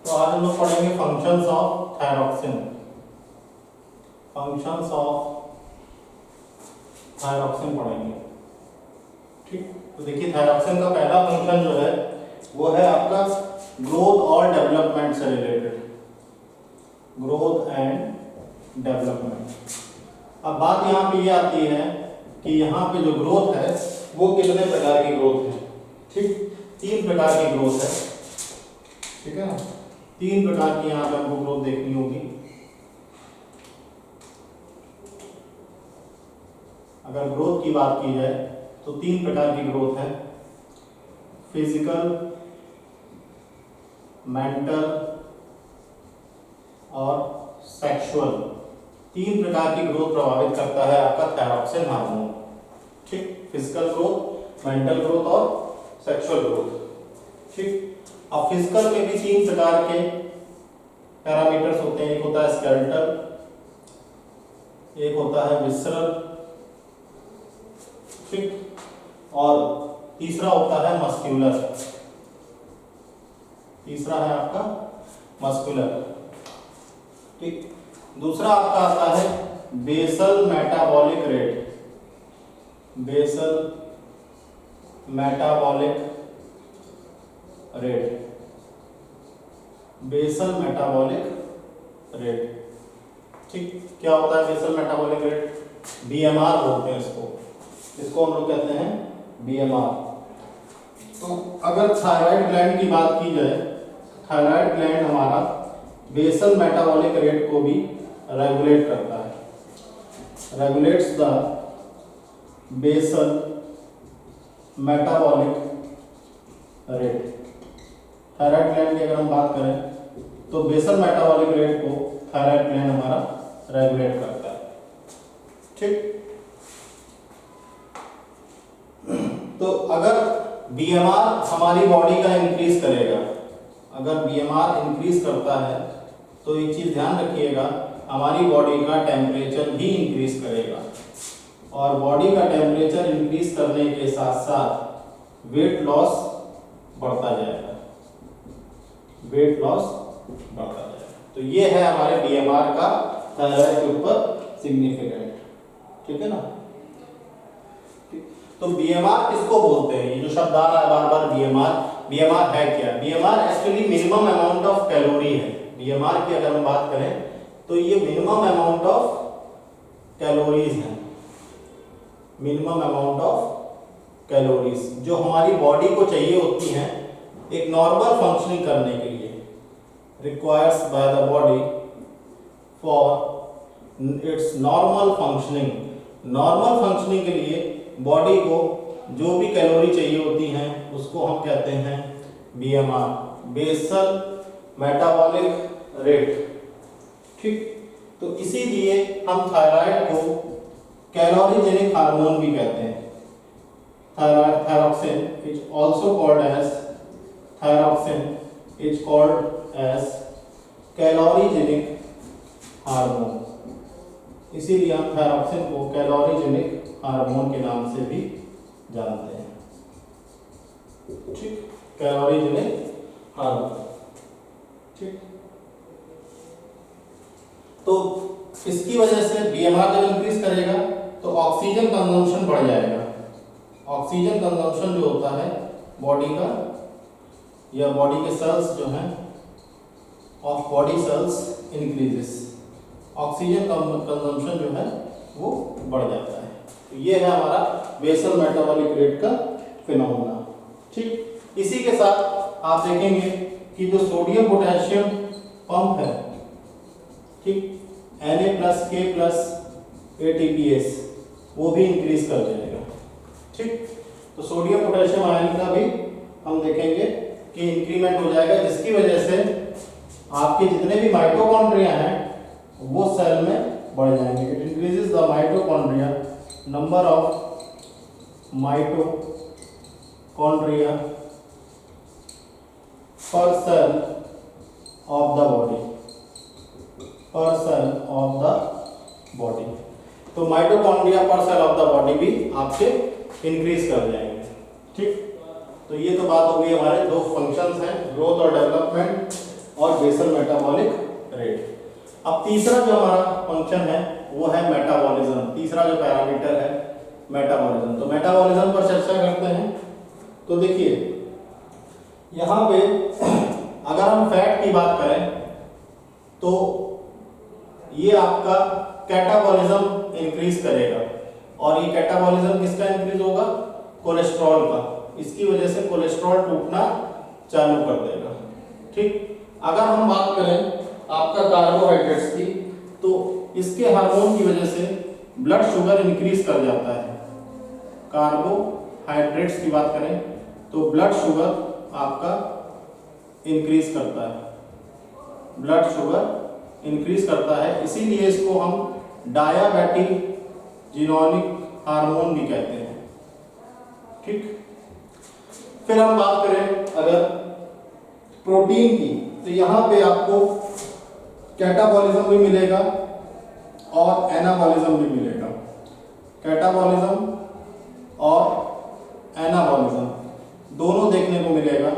तो आज हम लोग पढ़ेंगे functions of thyroxine. Functions of thyroxine पढ़ेंगे। ठीक, तो देखिए थायरॉक्सिन का पहला फंक्शन जो है वो है आपका ग्रोथ और डेवलपमेंट से रिलेटेड, ग्रोथ एंड डेवलपमेंट। अब बात यहाँ पे ये आती है कि यहाँ पे जो ग्रोथ है वो कितने प्रकार की ग्रोथ है। ठीक, 3 प्रकार की ग्रोथ है। ठीक है ना, 3 प्रकार की यहाँ पे हमको ग्रोथ देखनी होगी। अगर ग्रोथ की बात की जाए तो 3 प्रकार की ग्रोथ है, फिजिकल, मेंटल और सेक्सुअल। 3 प्रकार की ग्रोथ प्रभावित करता है आपका थायरॉक्सिन हार्मोन। ठीक, फिजिकल ग्रोथ, मेंटल ग्रोथ और सेक्सुअल ग्रोथ। ठीक, अब फिजिकल में भी 3 प्रकार के पैरामीटर्स होते हैं। एक होता है स्केलेटल, एक होता है विसरल, ठीक, और तीसरा होता है मस्कुलर। तीसरा है आपका मस्कुलर। ठीक, दूसरा आपका आता है basal metabolic rate. Basal metabolic rate, basal metabolic rate. ठीक, क्या होता है बेसल मेटाबॉलिक रेट? बीएमआर बोलते हैं इसको हम लोग कहते हैं बीएमआर। तो अगर थायराइड ग्लैंड की बात की जाए, थायराइड ग्लैंड हमारा बेसल मेटाबॉलिक रेट को भी रेगुलेट करता है, regulates the basal metabolic rate. Thyroid gland की अगर हम बात करें तो बेसल मेटाबॉलिक रेट को थायराइड ग्लैंड हमारा रेगुलेट करता है। ठीक, तो अगर बीएमआर हमारी बॉडी का इंक्रीज करेगा, अगर बीएमआर इंक्रीज करता है तो एक चीज ध्यान रखिएगा, हमारी बॉडी का टेम्परेचर भी इंक्रीज करेगा और बॉडी का टेम्परेचर इंक्रीज करने के साथ साथ वेट लॉस बढ़ता जाएगा, वेट लॉस बढ़ता जाएगा। तो ये है हमारे बीएमआर का थायराइड के ऊपर सिग्निफिकेंट। ठीक है ना। तो बीएमआर किसको बोलते हैं? ये जो शब्द आ रहा है बार बार बीएमआर, बीएमआर है क्या? BMR actually minimum amount of calorie है। बीएमआर की अगर हम बात करें तो ये मिनिमम अमाउंट ऑफ कैलोरीज है, मिनिमम अमाउंट ऑफ कैलोरीज जो हमारी बॉडी को चाहिए होती हैं एक नॉर्मल फंक्शनिंग करने के लिए, requires by the body for its normal functioning. Normal functioning के लिए बॉडी को जो भी कैलोरी चाहिए होती हैं उसको हम कहते हैं बीएमआर, बेसल मेटाबॉलिक रेट। ठीक, तो इसीलिए हम थायराइड को कैलोरीजेनिक हार्मोन भी कहते हैं। Thyroxine is also called as, thyroxine is called as calorigenic hormone. इसीलिए हम थायरॉक्सिन को कैलोरीजेनिक हार्मोन के नाम से भी जानते हैं। ठीक, कैलोरीजेनिक हार्मोन। ठीक, तो इसकी वजह से बीएमआर जब इंक्रीज करेगा तो ऑक्सीजन कंजम्पशन बढ़ जाएगा। ऑक्सीजन कंजम्पशन जो होता है बॉडी का या बॉडी के सेल्स जो हैं of body cells increases, oxygen consumption जो है वो बढ़ जाता है। तो ये है हमारा बेसल मेटाबॉलिक रेट का फिनोमेना। ठीक, इसी के साथ आप देखेंगे कि जो सोडियम पोटेशियम पंप है, ठीक, Na+K+ATPase वो भी इंक्रीज कर जाएगा। ठीक, तो सोडियम पोटेशियम आयन का भी हम देखेंगे कि इंक्रीमेंट हो जाएगा, जिसकी वजह से आपके जितने भी माइटोकॉन्ड्रिया हैं वो सेल में बढ़ जाएंगे। It increases the mitochondria, number of mitochondria पर सेल ऑफ द बॉडी, पर सेल ऑफ द बॉडी। तो माइटोकॉन्ड्रिया पर सेल ऑफ द बॉडी भी आपके इंक्रीज कर जाएंगे। ठीक, तो ये तो बात हो गई हमारे 2 फंक्शंस हैं, ग्रोथ और डेवलपमेंट। और बेसल मेटाबॉलिक रेट। अब तीसरा जो हमारा फंक्शन है वो है मेटाबॉलिज्म। तीसरा जो पैरामीटर है मेटाबॉलिज्म। तो मेटाबॉलिज्म पर चर्चा करते हैं। तो देखिए यहाँ पे अगर हम फैट की बात करें तो ये आपका कैटाबॉलिज्म इंक्रीज करेगा, और ये कैटाबॉलिज्म किसका इंक्रीज होगा? कोलेस्ट्रॉल का। इसकी वजह से कोलेस्ट्रॉल टूटना चालू कर देगा। ठीक, अगर हम बात करें आपका कार्बोहाइड्रेट्स की, तो इसके हार्मोन की वजह से ब्लड शुगर इंक्रीज कर जाता है। कार्बोहाइड्रेट्स की बात करें तो ब्लड शुगर आपका इंक्रीज करता है, ब्लड शुगर इंक्रीज करता है, इसीलिए इसको हम डायाबेटिक हार्मोन भी कहते हैं। ठीक, फिर हम बात करें अगर प्रोटीन की, तो यहाँ पे आपको कैटाबॉलिज्म भी मिलेगा और एनाबॉलिज्म भी मिलेगा। कैटाबॉलिज्म और एनाबॉलिज्म दोनों देखने को मिलेगा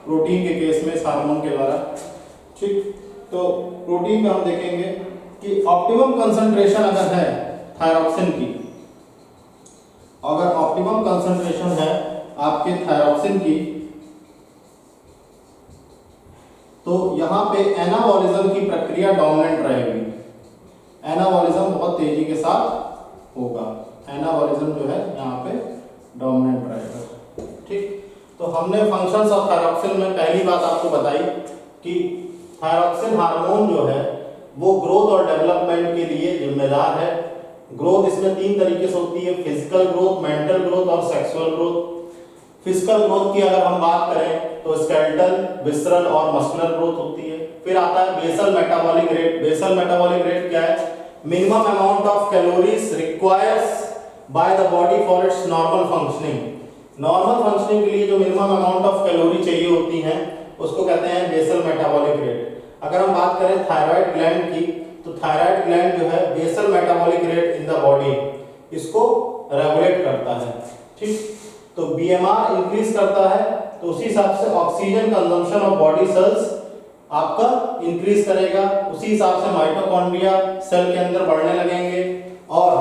प्रोटीन के केस में इस हार्मोन के द्वारा। ठीक, तो प्रोटीन में हम देखेंगे कि ऑप्टिमम कंसंट्रेशन अगर है थायरॉक्सिन की, अगर ऑप्टिमम कंसंट्रेशन है आपके थायरॉक्सिन की, तो यहाँ पे एनाबॉलिज्म की प्रक्रिया डोमिनेंट रहेगी। एनाबॉलिज्म बहुत तेजी के साथ होगा। एनाबॉलिज्म जो है यहाँ पे डोमिनेंट रहेगा। ठीक, तो हमने फंक्शंस ऑफ थायरॉक्सिन में पहली बात आपको बताई कि थायरॉक्सिन हार्मोन जो है वो ग्रोथ और डेवलपमेंट के लिए जिम्मेदार है। ग्रोथ इसमें 3 तरीके से होती है, फिजिकल ग्रोथ, मेंटल ग्रोथ और सेक्सुअल ग्रोथ। फिजिकल ग्रोथ की अगर हम बात करें तो स्केलेटल, विसरल और मस्कुलर ग्रोथ होती है। फिर आता है basal metabolic rate. Basal metabolic rate क्या है? Minimum amount of calories requires by the body for its normal functioning. Normal functioning के लिए जो मिनिमम अमाउंट ऑफ कैलोरी चाहिए होती हैं उसको कहते हैं बेसल मेटाबॉलिक रेट। अगर हम बात करें थायराइड ग्लैंड की, तो थायराइड ग्लैंड जो है basal metabolic rate in the body इसको रेगुलेट करता है। ठीक, तो बीएमआर इंक्रीज करता है तो उसी हिसाब से oxygen consumption of body cells आपका इंक्रीज करेगा। उसी हिसाब से माइटोकॉन्ड्रिया सेल के अंदर बढ़ने लगेंगे और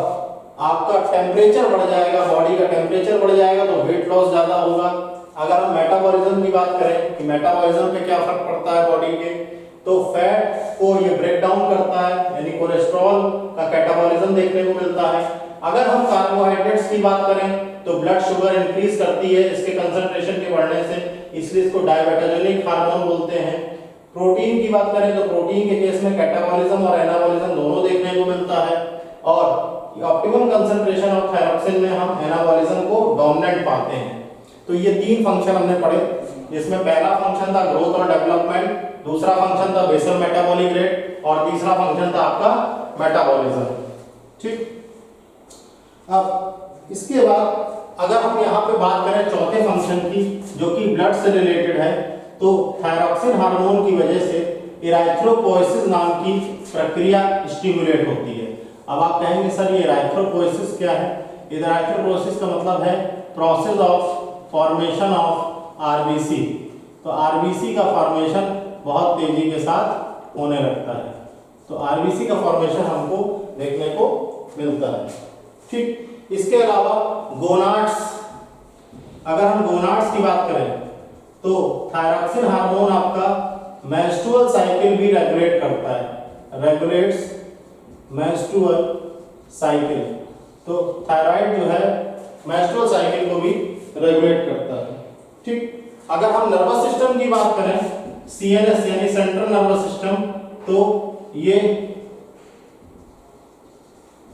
आपका टेम्परेचर बढ़ जाएगा, बॉडी का टेम्परेचर बढ़ जाएगा तो वेट लॉस ज्यादा होगा। अगर हम मेटाबॉलिज्म की बात करें कि मेटाबॉलिज्म पे क्या फर्क पड़ता है बॉडी के, तो फैट को ये ब्रेक डाउन करता है, यानी कोलेस्ट्रॉल का कैटाबॉलिज्म देखने को मिलता है। अगर हम कार्बोहाइड्रेट्स की बात करें तो ब्लड शुगर इंक्रीज करती है इसके कंसंट्रेशन के बढ़ने से, इसलिए इसको डायबेटोजेनिक हार्मोन बोलते हैं। प्रोटीन की बात करें तो प्रोटीन के केस में कैटाबॉलिज्म और एनाबॉलिज्म दोनों देखने को मिलता है, और ऑप्टिमम कंसंट्रेशन ऑफ थायरॉक्सिन में हम एनाबॉलिज्म को डोमिनेंट पाते हैं। तो ये 3 फंक्शन हमने पढ़े, जिसमें पहला फंक्शन था ग्रोथ और डेवलपमेंट, दूसरा फंक्शन था बेसल मेटाबॉलिक रेट और तीसरा फंक्शन था आपका मेटाबॉलिज्म। ठीक, अब इसके बाद अगर हम यहाँ पे बात करें चौथे फंक्शन की जो कि ब्लड से रिलेटेड है, तो थायरॉक्सिन हार्मोन की वजह से इराइथ्रोपोएसिस नाम की प्रक्रिया स्टिमुलेट होती है। अब आप कहेंगे सर ये इराइथ्रोपोएसिस क्या है? इराइथ्रोपोएसिस का मतलब है process of formation of RBC. तो आरबीसी का फॉर्मेशन बहुत तेजी के साथ होने लगता है, तो आरबीसी का फॉर्मेशन हमको देखने को मिलता है। ठीक, इसके अलावा गोनाड्स, अगर हम गोनाड्स की बात करें तो थायरॉक्सिन हार्मोन आपका मेंस्ट्रुअल साइकिल भी रेगुलेट करता है, रेगुलेट्स मेंस्ट्रुअल साइकिल। तो थायराइड जो है मेंस्ट्रुअल साइकिल को भी रेगुलेट करता है। ठीक, अगर हम नर्वस सिस्टम की बात करें, सीएनएस यानी सेंट्रल नर्वस सिस्टम, तो ये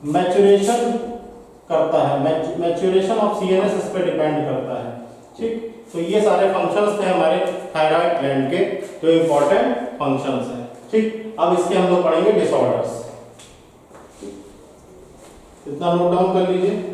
मैच्योरेशन करता है, मैच्योरेशन ऑफ सीएनएस इस पे डिपेंड करता है। ठीक, तो ये सारे फंक्शंस थे हमारे थायराइड ग्लैंड के जो इंपॉर्टेंट फंक्शंस हैं। ठीक, अब इसके हम लोग पढ़ेंगे डिसऑर्डर्स। इतना नोट डाउन कर लीजिए।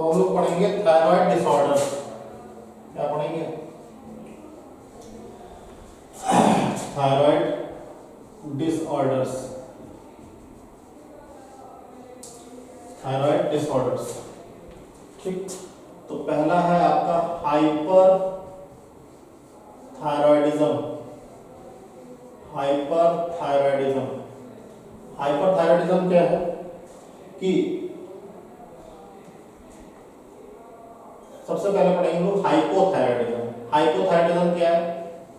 अब हम लोग पढ़ेंगे थायराइड डिसऑर्डर। क्या पढ़ेंगे? Thyroid disorders. थायराइड डिसऑर्डर्स, ठीक। तो पहला है आपका hyper thyroidism. Hyper thyroidism, hyper thyroidism क्या है कि सबसे पहले पढ़ेंगे लोग हाइपोथायराइडिज्म। हाइपोथायराइडिज्म क्या है?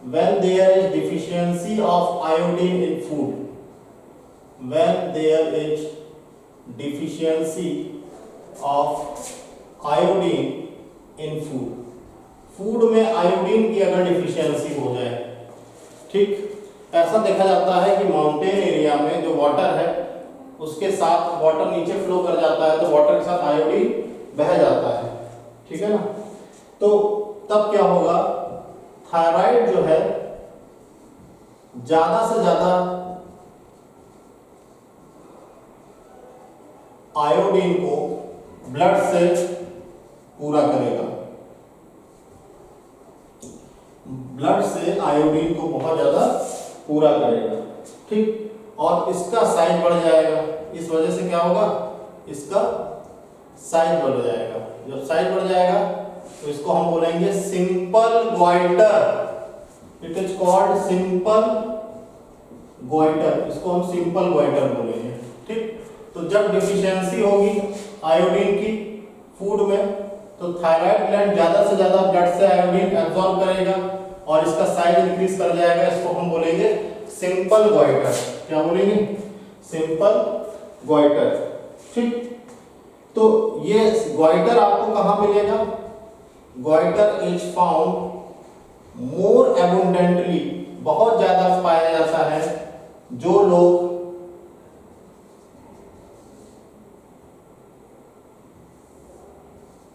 When there is deficiency of iodine in food, when there is deficiency of iodine in food, food में आयोडीन की अगर डिफिशियंसी हो जाए, ठीक, ऐसा देखा जाता है कि माउंटेन एरिया में जो वाटर है उसके साथ वाटर नीचे फ्लो कर जाता है, तो वाटर के साथ आयोडीन बह जाता है, ठीक है ना। तो तब क्या होगा, थायराइड जो है ज्यादा से ज्यादा आयोडीन को ब्लड से पूरा करेगा, ब्लड से आयोडीन को बहुत ज्यादा पूरा करेगा, ठीक। और इसका साइज बढ़ जाएगा, इस वजह से क्या होगा, इसका साइज बढ़ जाएगा। जब साइज बढ़ जाएगा तो इसको हम बोलेंगे simple goitre. It is called simple goitre, इसको हम सिंपल गोइटर बोलेंगे, ठीक। तो जब डिफिशियंसी होगी आयोडीन की फूड में, तो थायराइड ग्लैंड ज्यादा से ज्यादा ब्लड से आयोडीन एब्जॉर्ब करेगा और इसका साइज इंक्रीज कर जाएगा, इसको हम बोलेंगे सिंपल गोइटर। क्या बोलेंगे? सिंपल गोइटर, ठीक। तो ये गोइटर आपको कहां मिलेगा? गोइटर इज फाउंड मोर एबुंडेंटली, बहुत ज्यादा पाया जाता है जो लोग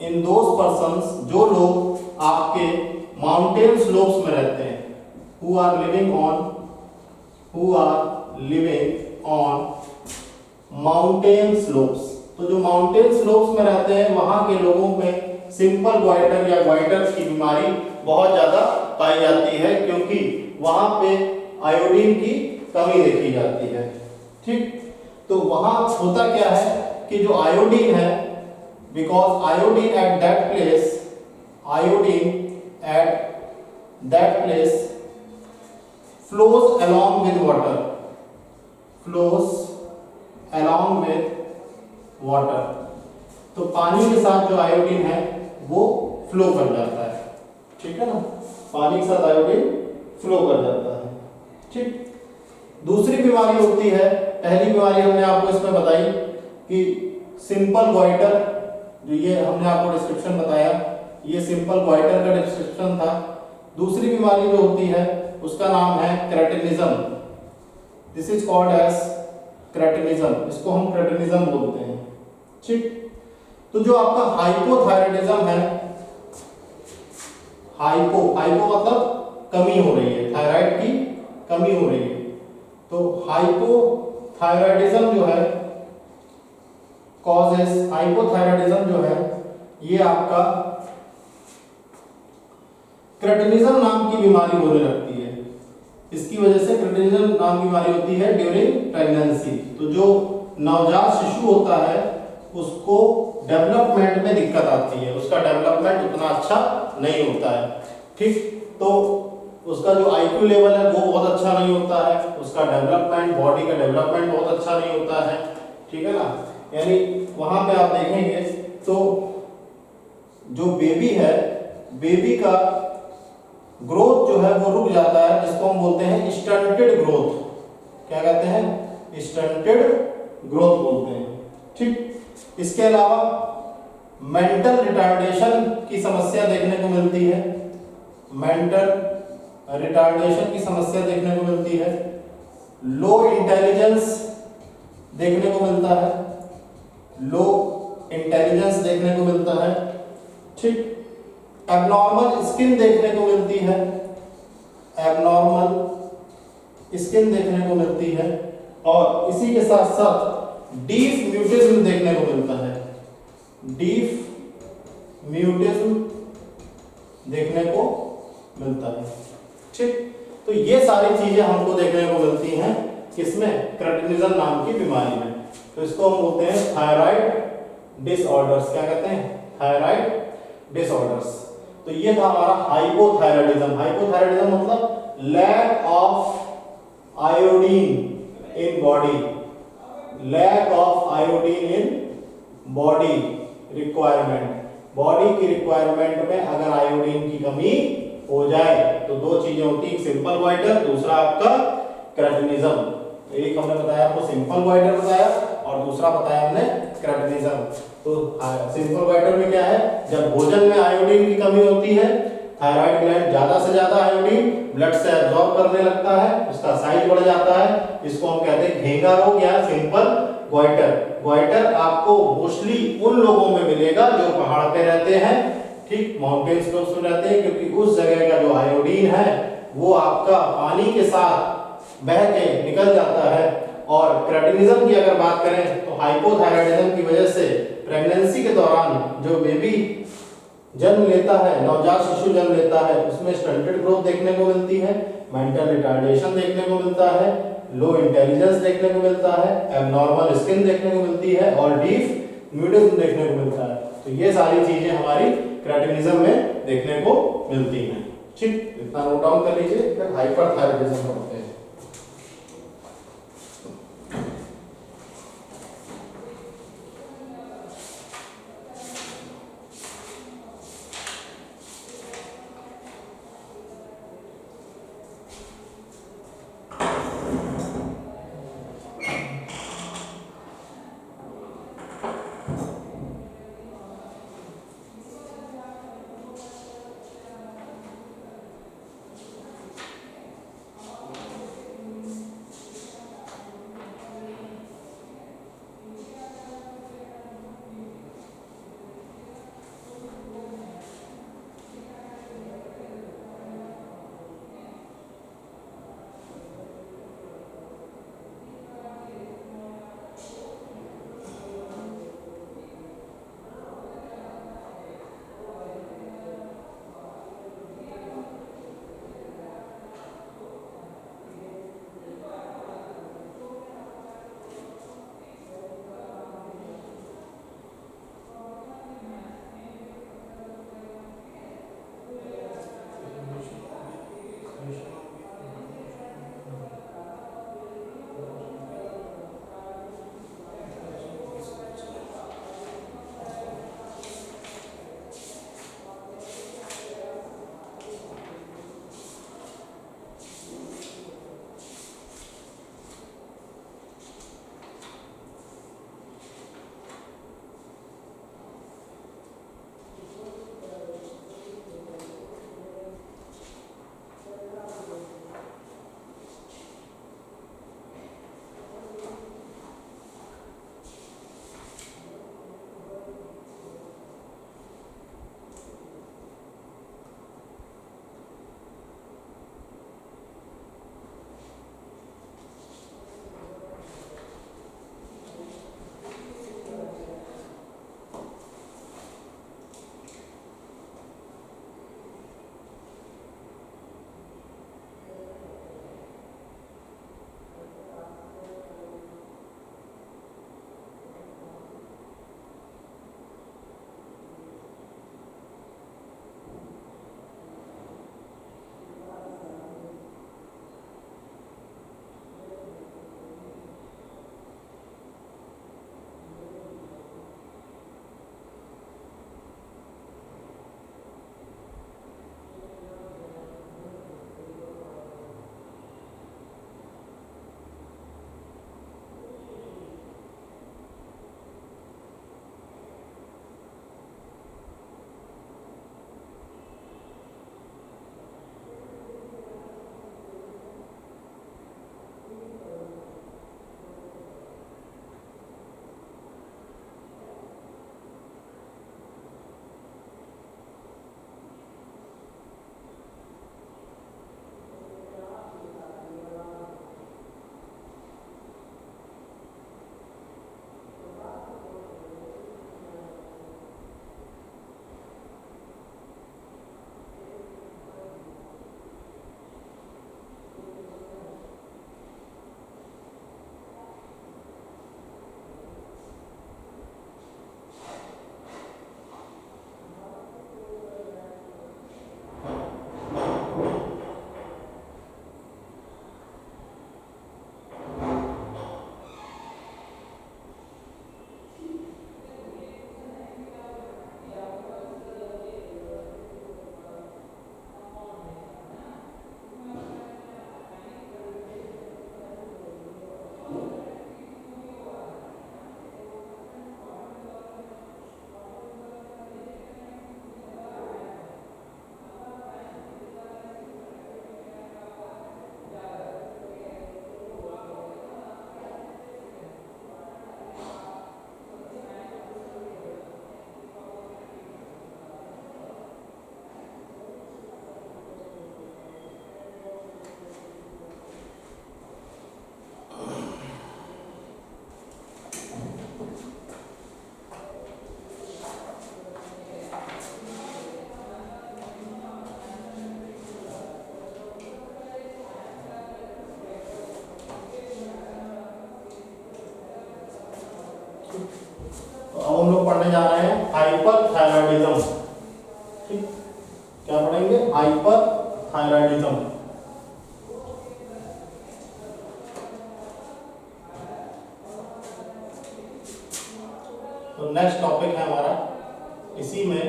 इन दोज पर्सन्स, जो लोग आपके माउंटेन स्लोप्स में रहते हैं, who are living on mountain slopes. तो जो माउंटेन स्लोप्स में रहते हैं वहां के लोगों में सिंपल गोइटर या गोइटर की बीमारी बहुत ज्यादा पाई जाती है, क्योंकि वहां पे आयोडीन की कमी देखी जाती है, ठीक। तो वहां होता क्या है कि जो आयोडीन है, because iodine at that place flows along with water, तो पानी के साथ जो आयोडीन है वो फ्लो कर जाता है, ठीक है ना, पानी के साथ आयोडीन फ्लो कर जाता है, ठीक। दूसरी बीमारी होती है, पहली बीमारी हमने आपको इसमें बताई कि सिंपल गोइटर, जो ये हमने आपको डिस्क्रिप्शन बताया, ये सिंपल गोइटर का डिस्क्रिप्शन था। दूसरी बीमारी जो होती है उसका नाम है cretinism. This is called as cretinism, इसको हम क्रेटिनिज्म बोलते हैं, ठीक। तो जो आपका हाइपोथायराइडिज्म है, हाइपो मतलब कमी हो रही है, थायराइड की कमी हो रही है, तो हाइपोथायराइडिज्म जो है, कॉजेस हाइपोथायराइडिज्म जो है, ये आपका क्रेटिनिज्म नाम की बीमारी होने लगती है। इसकी वजह से क्रेटिनिज्म नाम की बीमारी होती है ड्यूरिंग प्रेगनेंसी। तो जो नवजात शिशु होता है उसको डेवलपमेंट में दिक्कत आती है, उसका डेवलपमेंट उतना अच्छा नहीं होता है, ठीक। तो उसका जो आईक्यू लेवल है वो बहुत अच्छा नहीं होता है, उसका डेवलपमेंट, बॉडी का डेवलपमेंट बहुत अच्छा नहीं होता है, ठीक है ना। यानी वहां पे आप देखेंगे तो जो बेबी है, बेबी का ग्रोथ जो है वो रुक जाता है, जिसको हम बोलते हैं स्टंटेड ग्रोथ। क्या कहते हैं? स्टंटेड ग्रोथ बोलते हैं, ठीक। इसके अलावा मेंटल रिटार्डेशन की समस्या देखने को मिलती है, मेंटल रिटार्डेशन की समस्या देखने को मिलती है, लो इंटेलिजेंस देखने को मिलता है, लो इंटेलिजेंस देखने को मिलता है, ठीक। एबनॉर्मल स्किन देखने को मिलती है, एबनॉर्मल स्किन देखने को मिलती है, और इसी के साथ साथ डीफ म्यूटिज्म देखने को मिलता है, डीफ म्यूटिज्म देखने को मिलता है। ठीक, तो ये सारी चीजें हमको देखने को मिलती हैं किसमें, क्रेटिनिज्म नाम की बीमारी में। तो इसको हम बोलते हैं थायराइड डिसऑर्डर्स। क्या कहते हैं, थायराइड डिसऑर्डर्स। तो ये था हमारा हाइपोथायराइडिज्म। हाइपोथायराइडिज्म मतलब lack of iodine in body, lack of iodine in body requirement. Body की रिक्वायरमेंट में अगर आयोडीन की कमी हो जाए तो दो चीजें होती हैं, सिंपल गोइटर, दूसरा आपका क्रेटिनिज्म। एक हमने बताया आपको सिंपल गोइटर बताया और दूसरा बताया हमने क्रेटिनिज्म। तो सिंपल गोइटर में क्या है, जब भोजन में आयोडीन की कमी होती है, थायराइड ग्लैंड ज्यादा से ज्यादा आयोडीन ब्लड से एब्जॉर्ब करने लगता है, उसका साइज बढ़ जाता है, इसको हम कहते हैं घेंगा रोग या सिंपल गोइटर। गोइटर आपको मोस्टली उन लोगों में मिलेगा जो पहाड़ पे रहते हैं, ठीक, माउंटेन्स पे उसमें रहते हैं, क्योंकि उस जगह का जो आयोडीन है वो आपका पानी के साथ बह के निकल जाता है। और क्रेटिनिज्म की अगर बात करें तो हाइपोथायराइडिज्म की वजह से प्रेगनेंसी के दौरान जो बेबी जन्म लेता है, नवजात शिशु जन्म लेता है, उसमें स्टंटेड ग्रोथ देखने को मिलती है, मेंटल रिटार्डेशन देखने को मिलता है, लो इंटेलिजेंस देखने को मिलता है, एबनॉर्मल स्किन देखने को मिलती है और डीप म्यूटिज्म देखने को मिलता है। तो ये सारी चीजें हमारी क्रेटिनिज्म में देखने को मिलती हैं। ठीक, इतना नोट डाउन कर लीजिए, फिर हाइपरथायराइडिज्म पढ़ते हैं। हाइपरथायरॉयडिज्म। ठीक, क्या पढ़ेंगे? हाइपरथायरॉयडिज्म। तो नेक्स्ट टॉपिक है हमारा, इसी में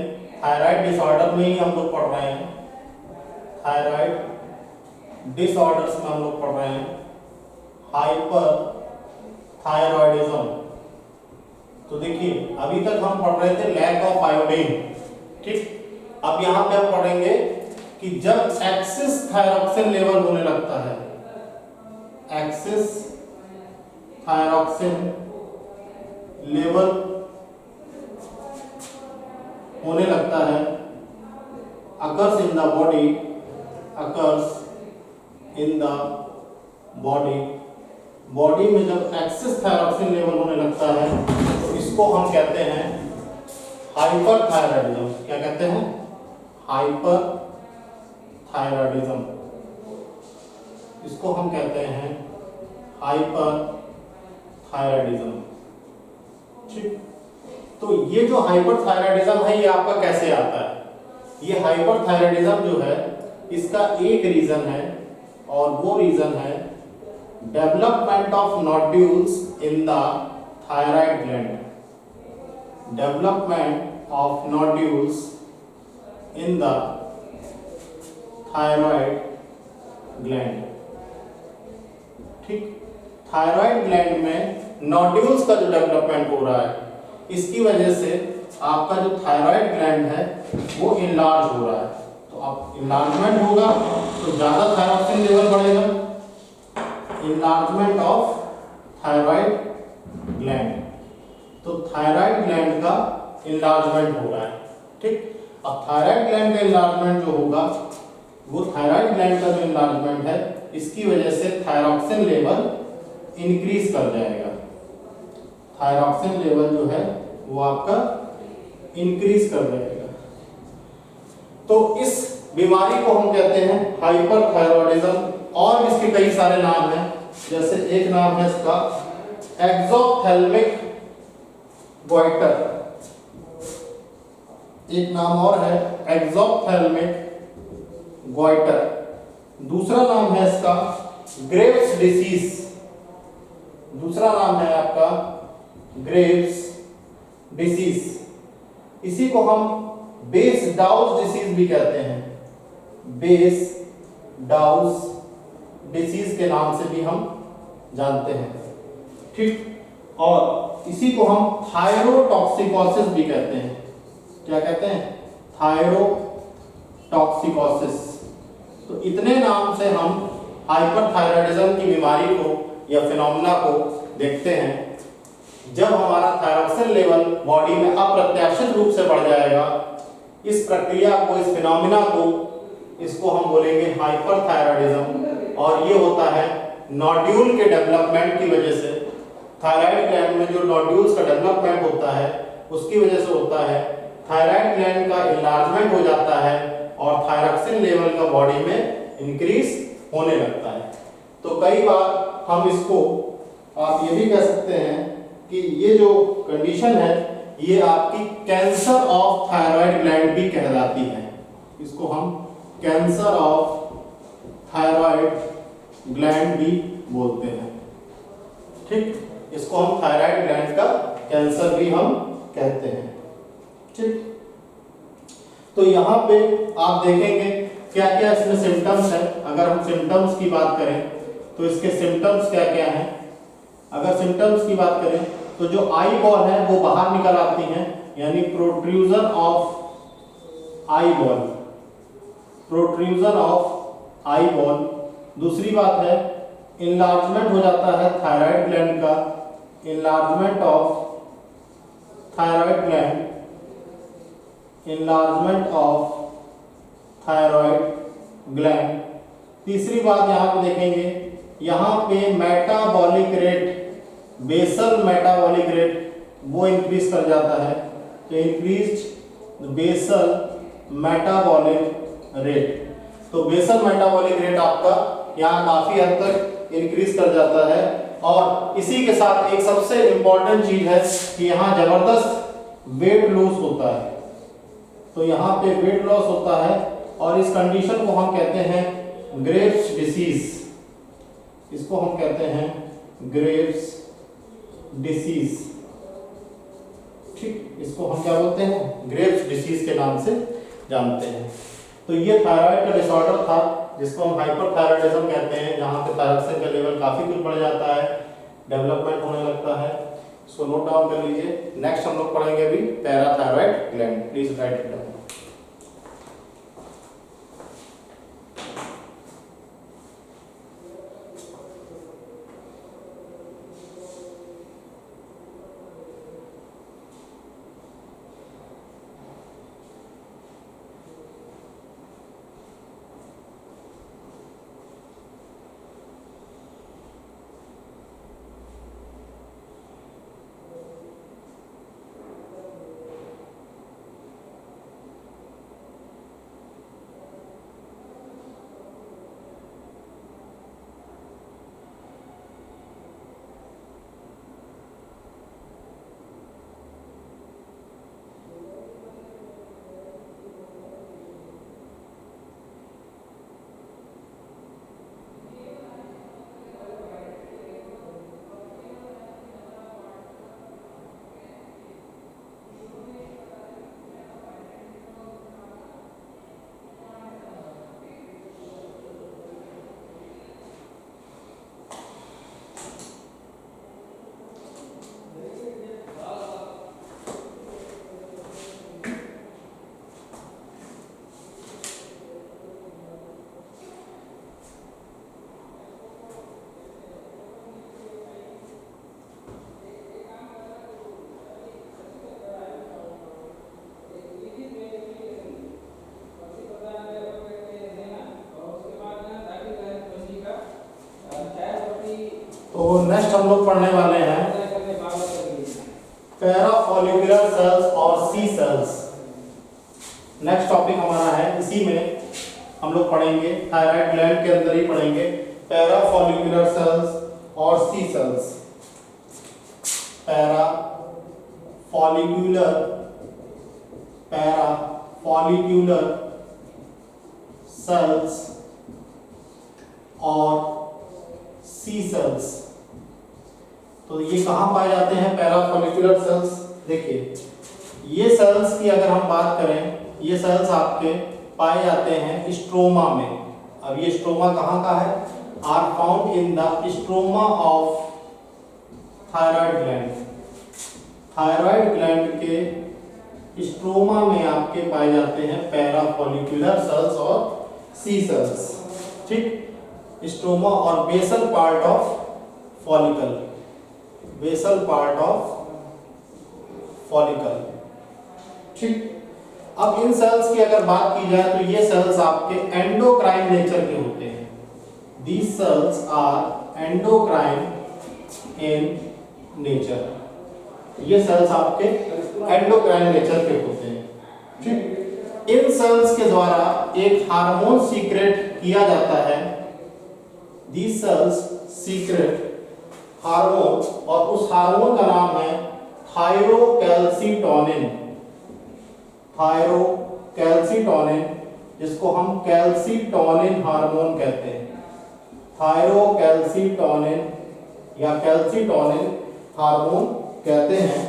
थायराइड डिसऑर्डर में ही हम लोग पढ़ रहे हैं, थायराइड डिसऑर्डर्स में हम लोग पढ़ रहे हैं हाइपरथायरॉयडिज्म। तो देखिए अभी तक हम पढ़ रहे थे लैक ऑफ आयोडीन। ठीक, अब यहां पे हम पढ़ेंगे कि जब एक्सिस थायरॉक्सिन लेवल होने लगता है, एक्सिस थायरॉक्सिन लेवल होने लगता है, occurs in the body, occurs in the body, body में जब एक्सिस थायरॉक्सिन लेवल होने लगता है तो इसको हम कहते हैं हाइपरथायरॉयडिज्म। क्या कहते हैं? हाइपरथायरॉयडिज्म। इसको हम कहते हैं हाइपरथायरॉयडिज्म। ठीक, तो ये जो हाइपरथायरॉयडिज्म है ये आपका कैसे आता है? ये हाइपरथायरॉयडिज्म जो है इसका एक रीजन है, और वो रीजन है development of nodules in the thyroid gland, development of nodules in the thyroid gland. ठीक, थायराइड ग्लैंड में नोड्यूल्स का जो डेवलपमेंट हो रहा है, इसकी वजह से आपका जो थायराइड ग्लैंड है वो इनलार्ज हो रहा है। तो अब इनलार्जमेंट होगा तो ज्यादा थायरॉक्सिन लेवल बढ़ेगा, इनलार्जमेंट ऑफ थायराइड ग्लैंड। तो थायराइड ग्लैंड का इनलार्जमेंट हो रहा है। ठीक, अब थायराइड ग्लैंड का इनलार्जमेंट जो होगा वो थायराइड ग्लैंड का जो इनलार्जमेंट है इसकी वजह से थायरॉक्सिन लेवल इंक्रीज कर जाएगा, थायरॉक्सिन लेवल जो है वो आपका इंक्रीज कर जाएगा। तो इस बीमारी को हम कहते हैं हाइपरथायरॉयडिज्म, और इसके कई सारे नाम हैं, जैसे एक नाम है इसका एक्सोप्थेल्मिक गोइटर, एक नाम और है एक्सोप्थेल्मिक गोइटर, दूसरा नाम है इसका ग्रेव्स डिसीज, दूसरा नाम है आपका ग्रेव्स डिसीज। इसी को हम बेस डाउस डिसीज भी कहते हैं, बेस डाउस डिसीज के नाम से भी हम जानते हैं। ठीक, और इसी को हम थायरोटॉक्सिकोसिस भी कहते हैं। क्या कहते हैं? थायरोटॉक्सिकोसिस। तो इतने नाम से हम हाइपरथायरॉयडिज्म की बीमारी को या फिनोमेना को देखते हैं। जब हमारा थायरॉक्सिन लेवल बॉडी में अप्रत्याशित रूप से बढ़ जाएगा, इस प्रक्रिया को, इस फिनोमेना को, इसको हम बोलेंगे हाइपरथायरॉयडिज्म। और ये होता है नोड्यूल के डेवलपमेंट की वजह से, थायराइड ग्लैंड में जो नोड्यूल्स का डेवलपमेंट होता है उसकी वजह से होता है। थायराइड ग्लैंड का इनलार्जमेंट हो जाता है और थायरॉक्सिन लेवल का बॉडी में इंक्रीज होने लगता है। तो कई बार हम इसको, आप ये भी कह सकते हैं कि ये जो कंडीशन है ये आपकी कैंसर ऑफ थायराइड ग्लैंड भी कहलाती है। इसको हम कैंसर ऑफ थायराइड ग्लैंड भी बोलते हैं। ठीक, इसको हम थायराइड ग्लैंड का कैंसर भी हम कहते हैं। ठीक, तो यहाँ पे आप देखेंगे क्या क्या इसमें सिम्टम्स है। अगर हम सिम्टम्स की बात करें तो इसके सिम्टम्स क्या क्या हैं। अगर सिम्टम्स की बात करें तो जो आई बॉल है वो बाहर निकल आती हैं, यानी protrusion of eyeball, protrusion of eyeball. दूसरी बात है इनलार्जमेंट हो जाता है थायराइड ग्लैंड का, enlargement of thyroid gland, enlargement of thyroid gland. तीसरी बात यहाँ पे देखेंगे, यहाँ पे metabolic rate, basal metabolic rate वो इंक्रीज कर जाता है। तो इंक्रीज्ड बेसल मेटाबॉलिक रेट, तो बेसल मेटाबॉलिक रेट आपका यहाँ काफी हद तक इंक्रीज कर जाता है। और इसी के साथ एक सबसे इंपॉर्टेंट चीज है कि यहाँ जबरदस्त वेट लॉस होता है। तो यहाँ पे वेट लॉस होता है और इस कंडीशन को हम कहते हैं ग्रेव्स डिसीज। इसको हम कहते हैं ग्रेव्स डिसीज। ठीक, इसको हम क्या बोलते हैं? ग्रेव्स डिसीज के नाम से जानते हैं। तो ये थायराइड का डिसऑर्डर था जिसको हम हाइपरथायराइडिज्म कहते हैं, जहाँ पे थायरॉक्सिन का लेवल काफी कुछ बढ़ जाता है, डेवलपमेंट होने लगता है। इसको नोट डाउन कर लीजिए। नेक्स्ट हम लोग पढ़ेंगे अभी parathyroid gland. Please right it down. तो नेक्स्ट हम लोग पढ़ने वाले हैं पैराफॉलिकुलर सेल्स और सी सेल्स। नेक्स्ट टॉपिक हमारा है, इसी में हम लोग पढ़ेंगे, थायराइड ग्लैंड के अंदर ही पढ़ेंगे पैराफॉलिकुलर सेल्स और सी सेल्स। पैराफॉलिकुलर सेल्स और सी सेल्स। तो ये कहाँ पाए जाते हैं पैराफॉलिकुलर सेल्स? देखिए, ये सेल्स की अगर हम बात करें, ये सेल्स आपके पाए जाते हैं स्ट्रोमा में। अब ये स्ट्रोमा कहाँ का है? Are found in the stroma of thyroid gland. Thyroid gland के स्ट्रोमा में आपके पाए जाते हैं पैराफॉलिकुलर सेल्स और सी सेल्स। ठीक, स्ट्रोमा और basal part of follicle, basal part of follicle. ठीक, अब इन सेल्स की अगर बात की जाए तो ये सेल्स आपके एंडोक्राइन नेचर के होते हैं। These cells are endocrine in nature। ये सेल्स आपके एंडोक्राइन नेचर के होते हैं। ठीक, इन सेल्स के द्वारा एक हार्मोन सीक्रेट किया जाता है। These cells secrete हार्मोन, और उस हार्मोन का नाम है थायरोकैल्सिटोनिन। थायरोकैल्सिटोनिन, जिसको हम कैल्सिटोनिन हार्मोन कहते हैं। थायरोकैल्सिटोनिन या कैल्सिटोनिन हार्मोन कहते हैं,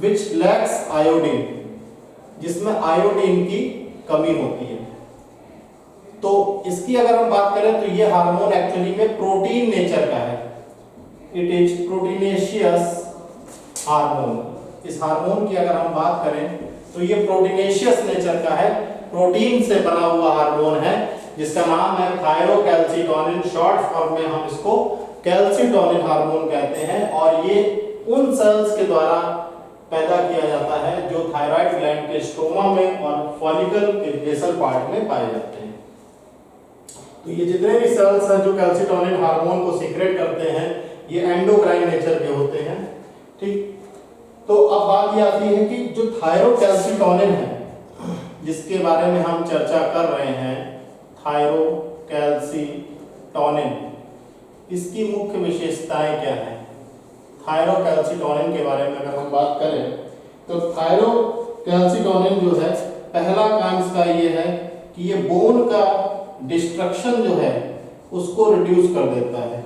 विच लैक्स आयोडीन, जिसमें आयोडीन की कमी होती है। तो इसकी अगर हम बात करें तो ये हार्मोन एक्चुअली में प्रोटीन नेचर का है। It is proteinaceous hormone. इस हार्मोन की अगर हम बात करें तो ये प्रोटीनेशियस नेचर का है, प्रोटीन से बना हुआ हार्मोन है, जिसका नाम है थायरोकैल्सिटोनिन। शॉर्ट फॉर्म में हम इसको कैल्सिटोनिन हार्मोन कहते हैं, और ये उन सेल्स के द्वारा पैदा किया जाता है जो थायराइड ग्लैंड के स्ट्रोमा में और फॉलिकल के बेसल पार्ट में पाए जाते हैं। तो ये जितने भी सेल्स हैं जो कैल्सिटोनिन हार्मोन को सीक्रेट करते हैं, ये एंडोक्राइन नेचर के होते हैं। ठीक, तो अब बात ये आती है कि जो थायरोकैल्सिटोनिन है, जिसके बारे में हम चर्चा कर रहे हैं, थायरोकैल्सिटोनिन, इसकी मुख्य विशेषताएं क्या हैं? थायरोकैल्सिटोनिन के बारे में अगर हम बात करें तो थायरोकैल्सिटोनिन जो है पहला काम इसका ये है कि ये बोन का डिस्ट्रक्शन जो है उसको रिड्यूस कर देता है,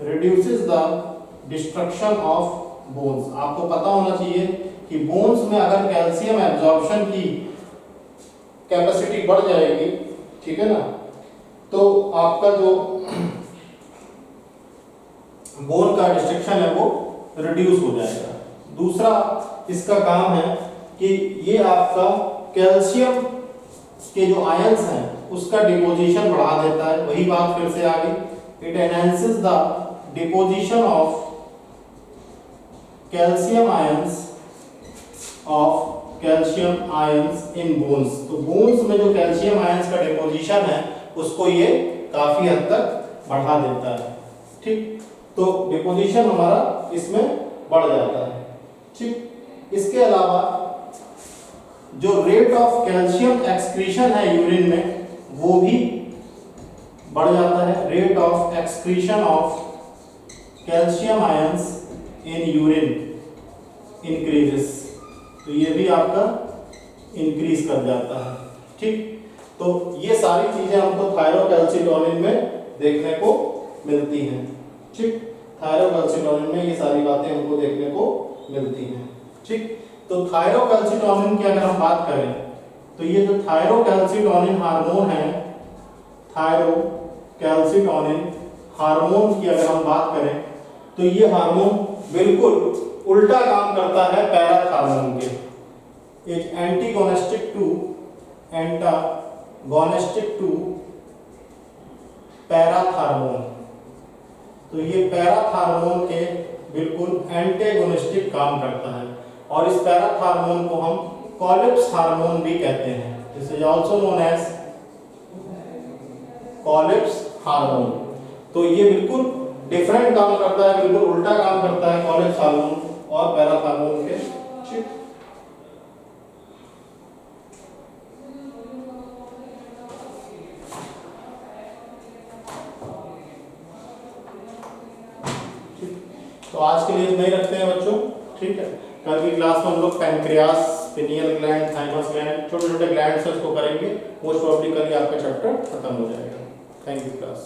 reduces the destruction of bones. आपको पता होना चाहिए कि बोन्स में अगर कैल्शियम एब्जॉर्प्शन की कैपेसिटी बढ़ जाएगी, ठीक है ना, तो आपका जो बोन का डिस्ट्रक्शन है वो रिड्यूस हो जाएगा। दूसरा इसका काम है कि ये आपका कैल्शियम के जो आयंस हैं उसका डिपोजिशन बढ़ा देता है। वही बात फिर से आ गई, it enhances the deposition of calcium ions in bones. तो बोन्स में जो कैल्शियम आयंस का डिपोजिशन है उसको ये काफी हद तक बढ़ा देता है, ठीक। तो डिपोजिशन हमारा इसमें बढ़ जाता है, ठीक। इसके अलावा जो रेट ऑफ कैल्शियम एक्सक्रीशन है यूरिन में वो भी बढ़ जाता है। Rate of excretion of calcium ions in urine increases, तो ये भी आपका इंक्रीज कर जाता है, ठीक। तो ये सारी चीजें हमको थायरोकैल्सिटोनिन में देखने को मिलती हैं, ठीक। थायरोकैल्सिटोनिन में ये सारी बातें हमको देखने को मिलती हैं, ठीक। तो थायरोकैल्सिटोनिन की अगर हम बात करें तो ये जो थायरोकैल्सिटोनिन हार्मोन है, थायरोकैल्सिटोनिन हार्मोन की अगर हम बात करें तो ये हार्मोन बिल्कुल उल्टा काम करता है पैराथार्मोन के। Is antagonistic to parathormone. तो ये पैराथार्मोन के बिल्कुल एंटागोनिस्टिक काम करता है और इस पैराथार्मोन को हम कॉलिप्स हार्मोन भी कहते हैं। This is also known as Collip hormone. तो ये बिल्कुल डिफरेंट काम करता है, बिल्कुल उल्टा काम करता है कॉलिप्स हार्मोन और पैराथार्मोन के, ठीक। तो आज के लिए इतना ही रखते हैं बच्चों, ठीक है। कल की क्लास में हम लोग pancreas, pineal gland, thymus gland, छोटे छोटे ग्लैंड से उसको करेंगे। मोस्ट प्रोबेबली कल ही आपका चैप्टर खत्म हो जाएगा। Thank you class.